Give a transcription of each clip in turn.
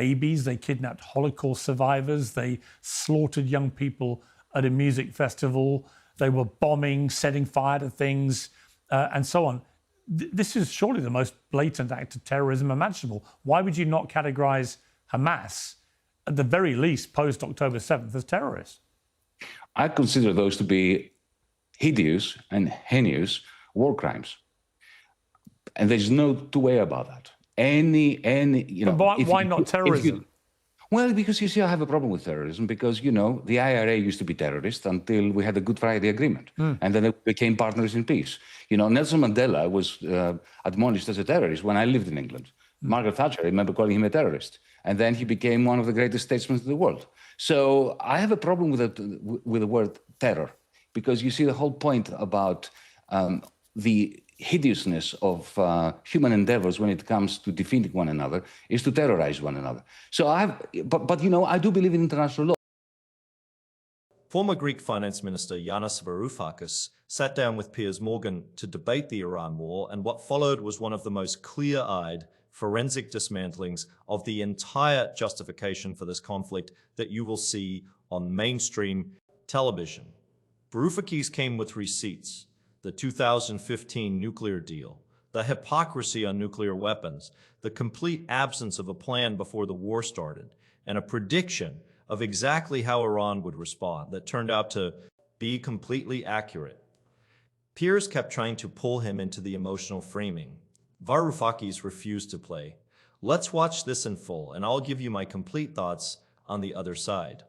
babies, they kidnapped Holocaust survivors, they slaughtered young people at a music festival, they were bombing, setting fire to things, and so on. This is surely the most blatant act of terrorism imaginable. Why would you not categorize Hamas, at the very least post-October 7th, as terrorists? I consider those to be hideous and heinous war crimes. And there's no two way about that. Why not terrorism? Well, because you see, I have a problem with terrorism because, the IRA used to be terrorist until we had the Good Friday Agreement. And then they became partners in peace. Nelson Mandela was admonished as a terrorist when I lived in England. Margaret Thatcher, I remember calling him a terrorist. And then he became one of the greatest statesmen in the world. So I have a problem with the word terror because you see the whole point about the hideousness of human endeavors when it comes to defeating one another is to terrorize one another. So I do believe in international law. Former Greek Finance Minister Yanis Varoufakis sat down with Piers Morgan to debate the Iran war, and what followed was one of the most clear-eyed forensic dismantlings of the entire justification for this conflict that you will see on mainstream television. Varoufakis came with receipts: the 2015 nuclear deal, the hypocrisy on nuclear weapons, the complete absence of a plan before the war started, and a prediction of exactly how Iran would respond that turned out to be completely accurate. Piers kept trying to pull him into the emotional framing. Varoufakis refused to play. Let's watch this in full, and I'll give you my complete thoughts on the other side.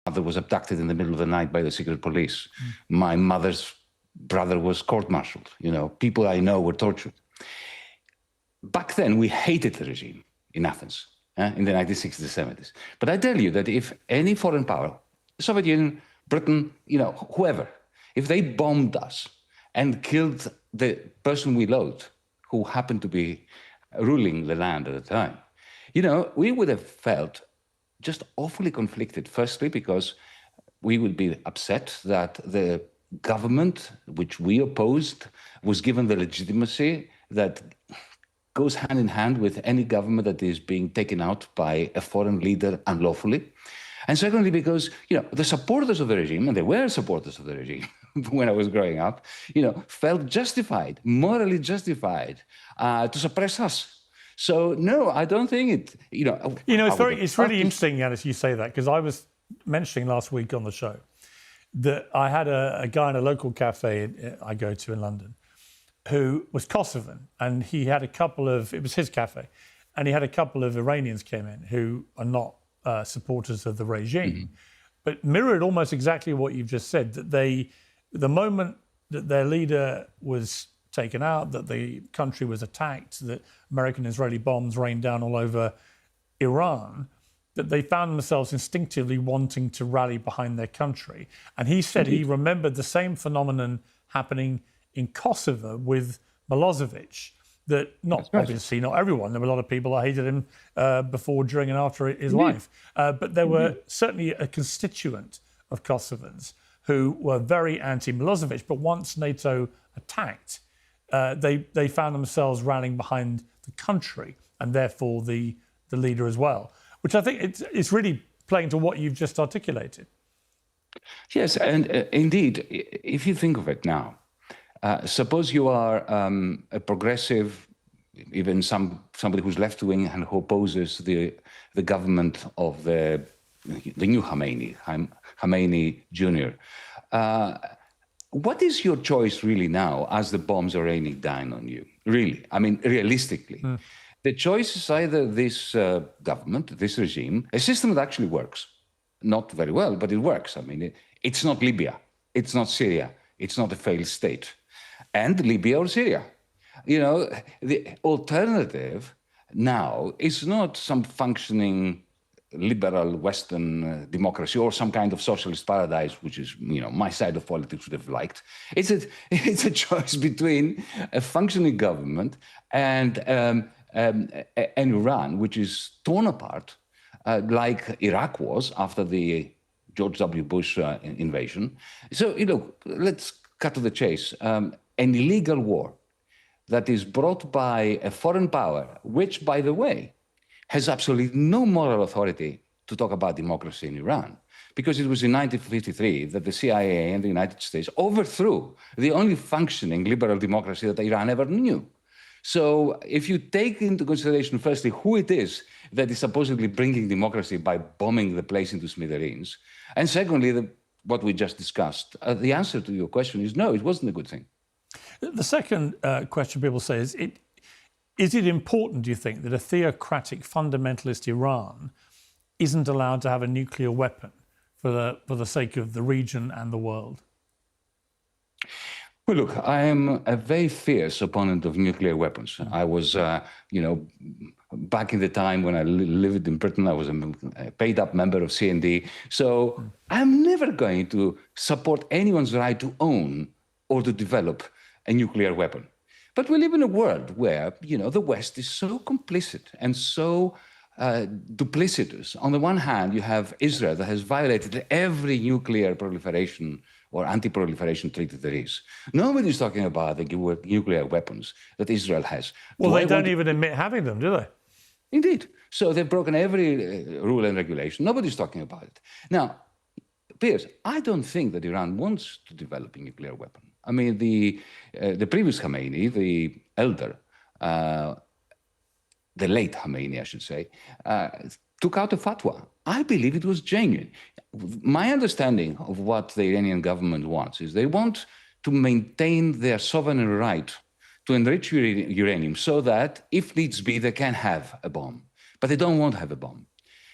Mother was abducted in the middle of the night by the secret police. My mother's brother was court-martialed. People I know were tortured. Back then, we hated the regime in Athens in the 1960s, 70s. But I tell you that if any foreign power, the Soviet Union, Britain, whoever, if they bombed us and killed the person we loved, who happened to be ruling the land at the time, we would have felt just awfully conflicted. Firstly, because we would be upset that the government, which we opposed, was given the legitimacy that goes hand in hand with any government that is being taken out by a foreign leader unlawfully. And secondly, because, the supporters of the regime, and they were supporters of the regime when I was growing up, felt justified, morally justified, to suppress us. So, no, I don't think it, it's really interesting, Yanis, you say that, because I was mentioning last week on the show that I had a guy in a local cafe I go to in London who was Kosovan, and he had it was his cafe, and he had a couple of Iranians came in who are not supporters of the regime, but mirrored almost exactly what you've just said, that the moment that their leader was taken out, that the country was attacked, that American and Israeli bombs rained down all over Iran, that they found themselves instinctively wanting to rally behind their country. And he said he remembered the same phenomenon happening in Kosovo with Milosevic, that obviously not everyone, there were a lot of people that hated him before, during and after his life, but there were certainly a constituent of Kosovans who were very anti-Milosevic, but once NATO attacked, they found themselves rallying behind the country and therefore the leader as well, which I think it's really playing to what you've just articulated. Yes, and indeed, if you think of it now, suppose you are a progressive, even somebody who's left-wing and who opposes the government of the new Khamenei Jr. What is your choice really now as the bombs are raining down on you? Really, I mean, realistically. The choice is either this government, this regime, a system that actually works. Not very well, but it works. I mean, it's not Libya, it's not Syria, it's not a failed state. And Libya or Syria. The alternative now is not some functioning liberal Western democracy or some kind of socialist paradise, which is, my side of politics would have liked. It's a choice between a functioning government and Iran, which is torn apart, like Iraq was after the George W. Bush invasion. So, let's cut to the chase. An illegal war that is brought by a foreign power, which, by the way, has absolutely no moral authority to talk about democracy in Iran, because it was in 1953 that the CIA and the United States overthrew the only functioning liberal democracy that Iran ever knew. So if you take into consideration, firstly, who it is that is supposedly bringing democracy by bombing the place into smithereens, and secondly, what we just discussed, the answer to your question is no, it wasn't a good thing. The second question people say is it important, do you think, that a theocratic fundamentalist Iran isn't allowed to have a nuclear weapon for the sake of the region and the world? Well, look, I am a very fierce opponent of nuclear weapons. I was, back in the time when I lived in Britain, I was a paid-up member of CND. So I'm never going to support anyone's right to own or to develop a nuclear weapon. But we live in a world where, the West is so complicit and so duplicitous. On the one hand, you have Israel that has violated every nuclear proliferation or anti-proliferation treaty there is. Nobody's talking about the nuclear weapons that Israel has. Well, they don't even admit having them, do they? Indeed. So they've broken every rule and regulation. Nobody's talking about it. Now, Piers, I don't think that Iran wants to develop a nuclear weapon. I mean, the previous Khamenei, the elder, the late Khamenei, I should say, took out a fatwa. I believe it was genuine. My understanding of what the Iranian government wants is they want to maintain their sovereign right to enrich uranium so that, if needs be, they can have a bomb. But they don't want to have a bomb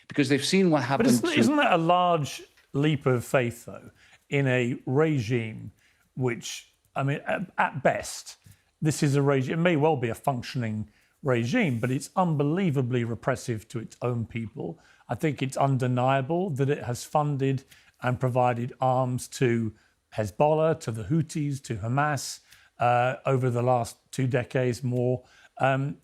because they've seen what happened. But isn't that a large leap of faith, though, in a regime which, I mean, at best, this is a regime, it may well be a functioning regime, but it's unbelievably repressive to its own people. I think it's undeniable that it has funded and provided arms to Hezbollah, to the Houthis, to Hamas over the last 2 decades more.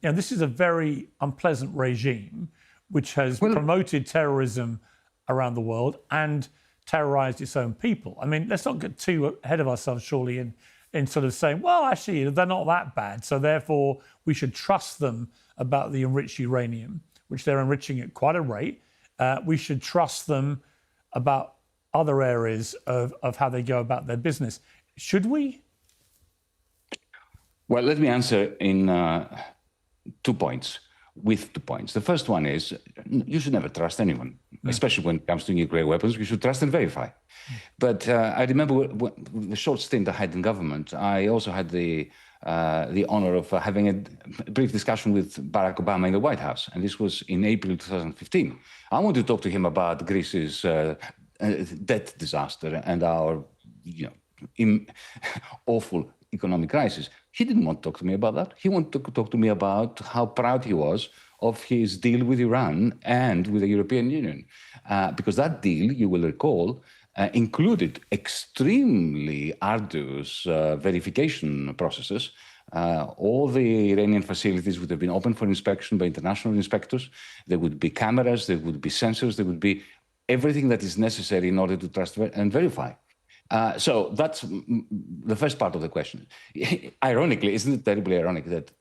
This is a very unpleasant regime which has promoted terrorism around the world and terrorized its own people. I mean, let's not get too ahead of ourselves, surely, in sort of saying, well, actually, they're not that bad, so therefore we should trust them about the enriched uranium, which they're enriching at quite a rate. We should trust them about other areas of how they go about their business. Should we? Well, let me answer in 2 points, with 2 points. The first one is you should never trust anyone, especially when it comes to nuclear weapons. You should trust and verify. But I remember the short stint I had in government, I also had the honor of having a brief discussion with Barack Obama in the White House. And this was in April 2015. I wanted to talk to him about Greece's debt disaster and our awful economic crisis. He didn't want to talk to me about that. He wanted to talk to me about how proud he was of his deal with Iran and with the European Union. Because that deal, you will recall, included extremely arduous verification processes. All the Iranian facilities would have been open for inspection by international inspectors. There would be cameras, there would be sensors, there would be everything that is necessary in order to trust and verify. So that's the first part of the question. Ironically, isn't it terribly ironic that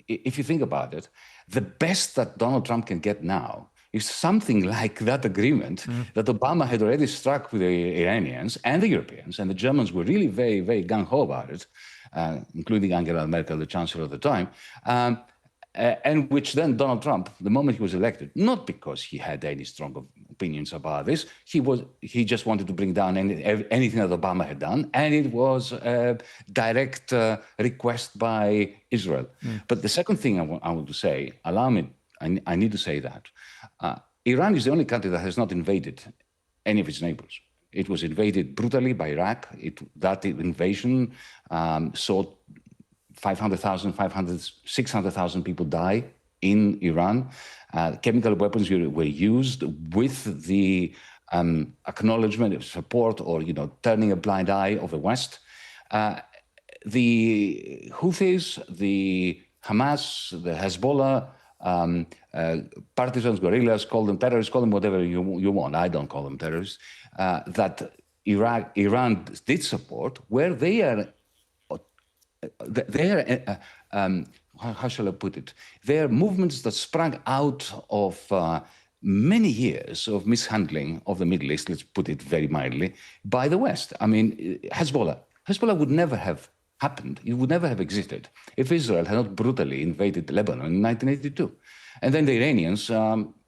if you think about it, the best that Donald Trump can get now is something like that agreement that Obama had already struck with the Iranians and the Europeans, and the Germans were really very, very gung-ho about it, including Angela Merkel, the chancellor at the time, and which then Donald Trump, the moment he was elected, not because he had any strong opinions about this, he just wanted to bring down anything that Obama had done, and it was a direct request by Israel. But the second thing I want to say, allow me, I need to say that Iran is the only country that has not invaded any of its neighbors. It was invaded brutally by Iraq. That invasion saw 600,000 people die in Iran. Chemical weapons were used with the acknowledgement of support or, turning a blind eye of the West. The Houthis, the Hamas, the Hezbollah, partisans, guerrillas, call them terrorists, call them whatever you want. I don't call them terrorists. That Iran did support, where they are how shall I put it? They are movements that sprang out of many years of mishandling of the Middle East, let's put it very mildly, by the West. I mean, Hezbollah. Hezbollah would never have happened. It would never have existed if Israel had not brutally invaded Lebanon in 1982. And then the Iranians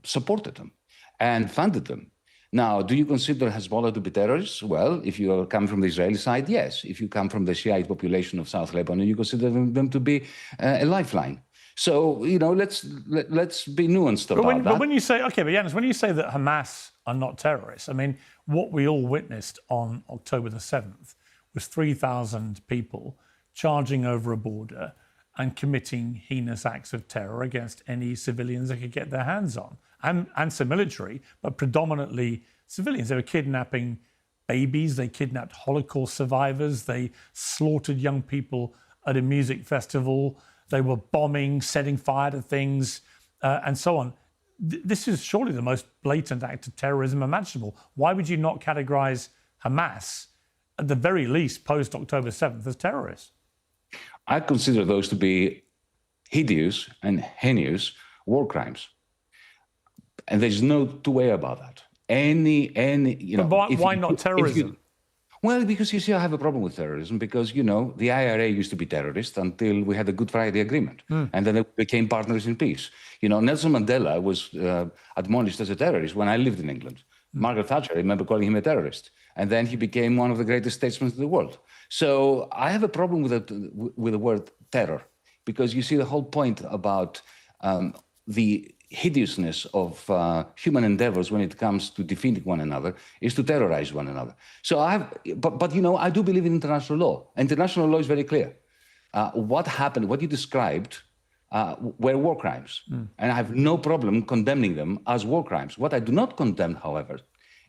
supported them and funded them. Now, do you consider Hezbollah to be terrorists? Well, if you come from the Israeli side, yes. If you come from the Shiite population of South Lebanon, you consider them to be a lifeline. So, you know, let's be nuanced about that. But when you say, okay, but Yanis, when you say that Hamas are not terrorists, I mean, what we all witnessed on October the 7th was 3,000 people charging over a border and committing heinous acts of terror against any civilians they could get their hands on, and some military, but predominantly civilians. They were kidnapping babies, they kidnapped Holocaust survivors, they slaughtered young people at a music festival, they were bombing, setting fire to things, and so on. This is surely the most blatant act of terrorism imaginable. Why would you not categorize Hamas, at the very least post-October 7th, as terrorists? I consider those to be hideous and heinous war crimes. And there's no two way about that. You know. But why not terrorism? Well, because you see, I have a problem with terrorism because, you know, the IRA used to be terrorist until we had the Good Friday Agreement. And then they became partners in peace. You know, Nelson Mandela was admonished as a terrorist when I lived in England. Margaret Thatcher, I remember calling him a terrorist. And then he became one of the greatest statesmen in the world. So I have a problem with the word terror because you see the whole point about the hideousness of human endeavors when it comes to defeating one another is to terrorize one another. So but you know, I do believe in international law. International law is very clear. What happened, what you described, were war crimes. And I have no problem condemning them as war crimes. What I do not condemn, however,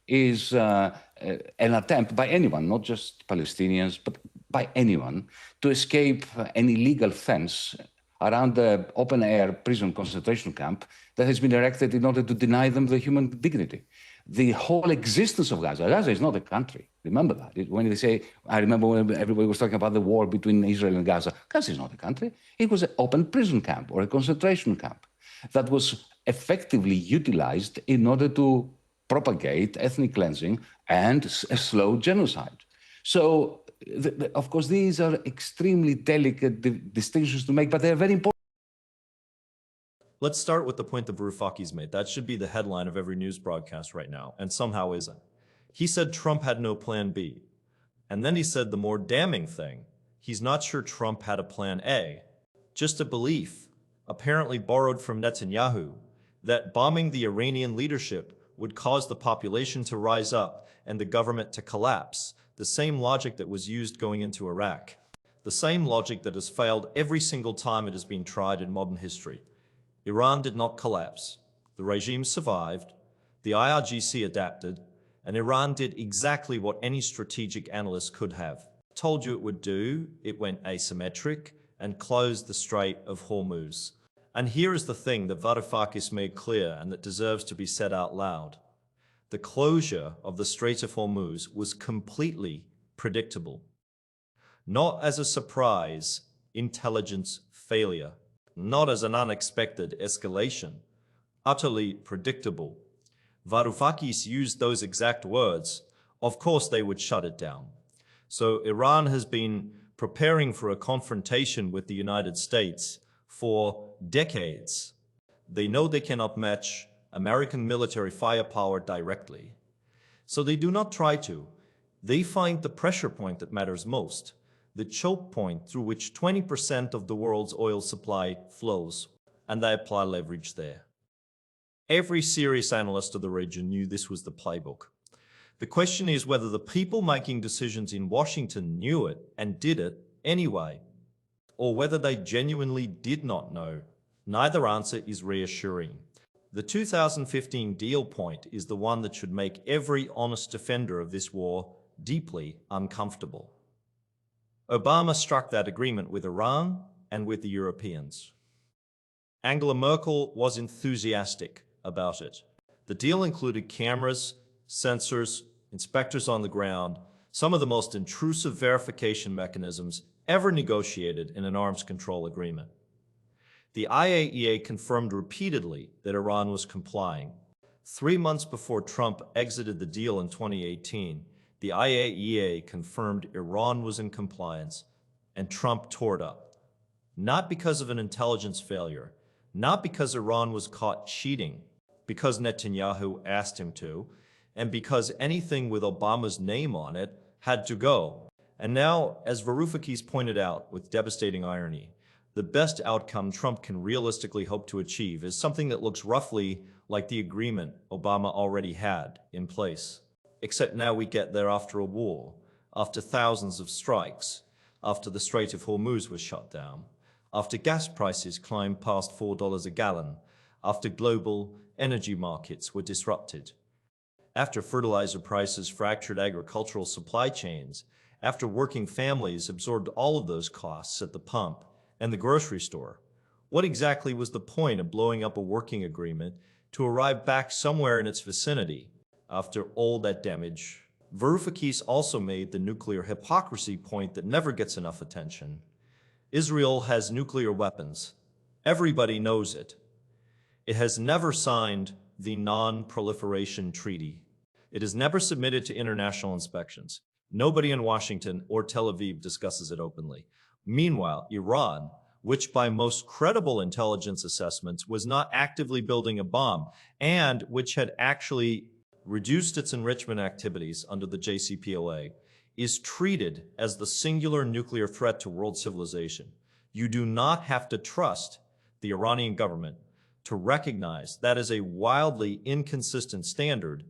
is an attempt by anyone, not just Palestinians, but by anyone, to escape any legal fence around the open-air prison concentration camp that has been erected in order to deny them the human dignity. The whole existence of Gaza is not a country. Remember that. When they say, I remember when everybody was talking about the war between Israel and Gaza. Gaza is not a country. It was an open prison camp or a concentration camp that was effectively utilized in order to propagate ethnic cleansing and a slow genocide. So, of course, these are extremely delicate distinctions to make, but they're very important. Let's start with the point that Varoufakis made. That should be the headline of every news broadcast right now, and somehow isn't. He said Trump had no plan B. And then he said the more damning thing, he's not sure Trump had a plan A. Just a belief, apparently borrowed from Netanyahu, that bombing the Iranian leadership would cause the population to rise up and the government to collapse, the same logic that was used going into Iraq, the same logic that has failed every single time it has been tried in modern history. Iran did not collapse. The regime survived, the IRGC adapted, and Iran did exactly what any strategic analyst could have told you it would do. It went asymmetric and closed the Strait of Hormuz. And here is the thing that Varoufakis made clear and that deserves to be said out loud. The closure of the Strait of Hormuz was completely predictable. Not as a surprise, intelligence failure. Not as an unexpected escalation. Utterly predictable. Varoufakis used those exact words. Of course they would shut it down. So Iran has been preparing for a confrontation with the United States for decades. They know they cannot match American military firepower directly. So they do not try to. They find the pressure point that matters most, the choke point through which 20% of the world's oil supply flows, and they apply leverage there. Every serious analyst of the region knew this was the playbook. The question is whether the people making decisions in Washington knew it and did it anyway, or whether they genuinely did not know. Neither answer is reassuring. The 2015 deal point is the one that should make every honest defender of this war deeply uncomfortable. Obama struck that agreement with Iran and with the Europeans. Angela Merkel was enthusiastic about it. The deal included cameras, sensors, inspectors on the ground, some of the most intrusive verification mechanisms ever negotiated in an arms control agreement. The IAEA confirmed repeatedly that Iran was complying. 3 months before Trump exited the deal in 2018, the IAEA confirmed Iran was in compliance, and Trump tore it up. Not because of an intelligence failure, not because Iran was caught cheating, because Netanyahu asked him to, and because anything with Obama's name on it had to go. And now, as Varoufakis pointed out with devastating irony, the best outcome Trump can realistically hope to achieve is something that looks roughly like the agreement Obama already had in place. Except now we get there after a war, after thousands of strikes, after the Strait of Hormuz was shut down, after gas prices climbed past $4 a gallon, after global energy markets were disrupted, after fertilizer prices fractured agricultural supply chains, after working families absorbed all of those costs at the pump and the grocery store. What exactly was the point of blowing up a working agreement to arrive back somewhere in its vicinity after all that damage? Varoufakis also made the nuclear hypocrisy point that never gets enough attention. Israel has nuclear weapons. Everybody knows it. It has never signed the non-proliferation treaty. It has never submitted to international inspections. Nobody in Washington or Tel Aviv discusses it openly. Meanwhile, Iran, which by most credible intelligence assessments was not actively building a bomb, and which had actually reduced its enrichment activities under the JCPOA, is treated as the singular nuclear threat to world civilization. You do not have to trust the Iranian government to recognize that is a wildly inconsistent standard.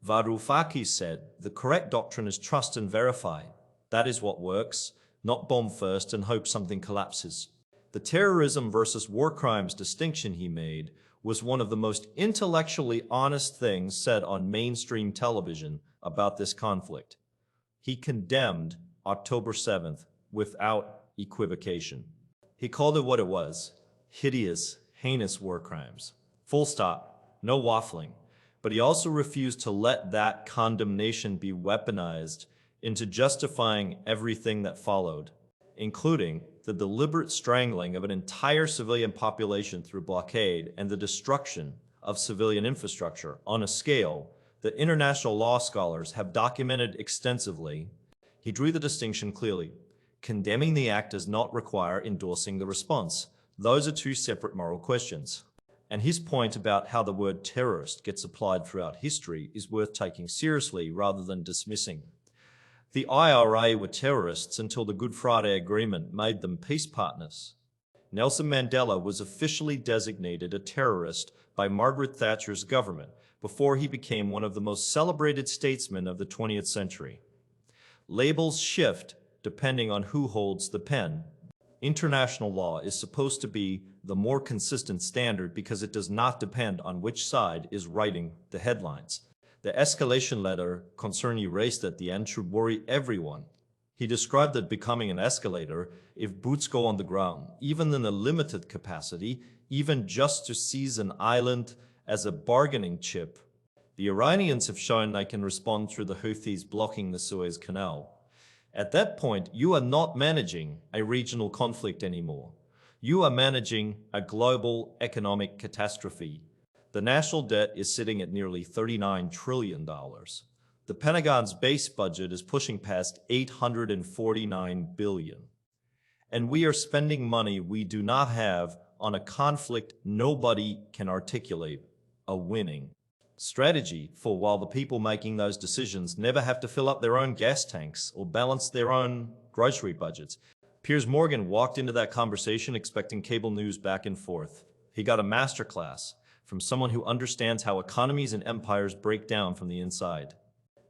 Varoufakis said, the correct doctrine is trust and verify. That is what works, not bomb first and hope something collapses. The terrorism versus war crimes distinction he made was one of the most intellectually honest things said on mainstream television about this conflict. He condemned October 7th without equivocation. He called it what it was: hideous, heinous war crimes. Full stop, no waffling. But he also refused to let that condemnation be weaponized into justifying everything that followed, including the deliberate strangling of an entire civilian population through blockade and the destruction of civilian infrastructure on a scale that international law scholars have documented extensively. He drew the distinction clearly. Condemning the act does not require endorsing the response. Those are two separate moral questions. And his point about how the word terrorist gets applied throughout history is worth taking seriously rather than dismissing. The IRA were terrorists until the Good Friday Agreement made them peace partners. Nelson Mandela was officially designated a terrorist by Margaret Thatcher's government before he became one of the most celebrated statesmen of the 20th century. Labels shift depending on who holds the pen. International law is supposed to be the more consistent standard because it does not depend on which side is writing the headlines. The escalation letter concern you raised at the end should worry everyone. He described it becoming an escalator if boots go on the ground, even in a limited capacity, even just to seize an island as a bargaining chip. The Iranians have shown they can respond through the Houthis blocking the Suez Canal. At that point, you are not managing a regional conflict anymore. You are managing a global economic catastrophe. The national debt is sitting at nearly $39 trillion. The Pentagon's base budget is pushing past $849 billion. And we are spending money we do not have on a conflict nobody can articulate a winning strategy for, while the people making those decisions never have to fill up their own gas tanks or balance their own grocery budgets. Piers Morgan walked into that conversation expecting cable news back and forth. He got a masterclass from someone who understands how economies and empires break down from the inside.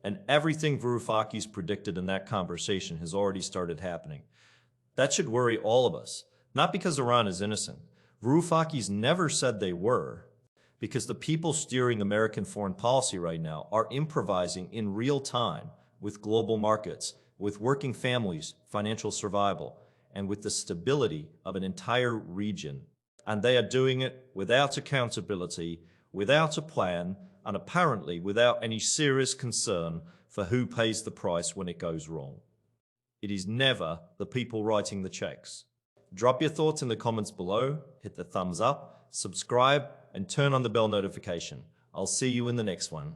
And everything Varoufakis predicted in that conversation has already started happening. That should worry all of us, not because Iran is innocent. Varoufakis never said they were, because the people steering American foreign policy right now are improvising in real time with global markets, with working families, financial survival, and with the stability of an entire region. And they are doing it without accountability, without a plan, and apparently without any serious concern for who pays the price when it goes wrong. It is never the people writing the checks. Drop your thoughts in the comments below, hit the thumbs up, subscribe, and turn on the bell notification. I'll see you in the next one.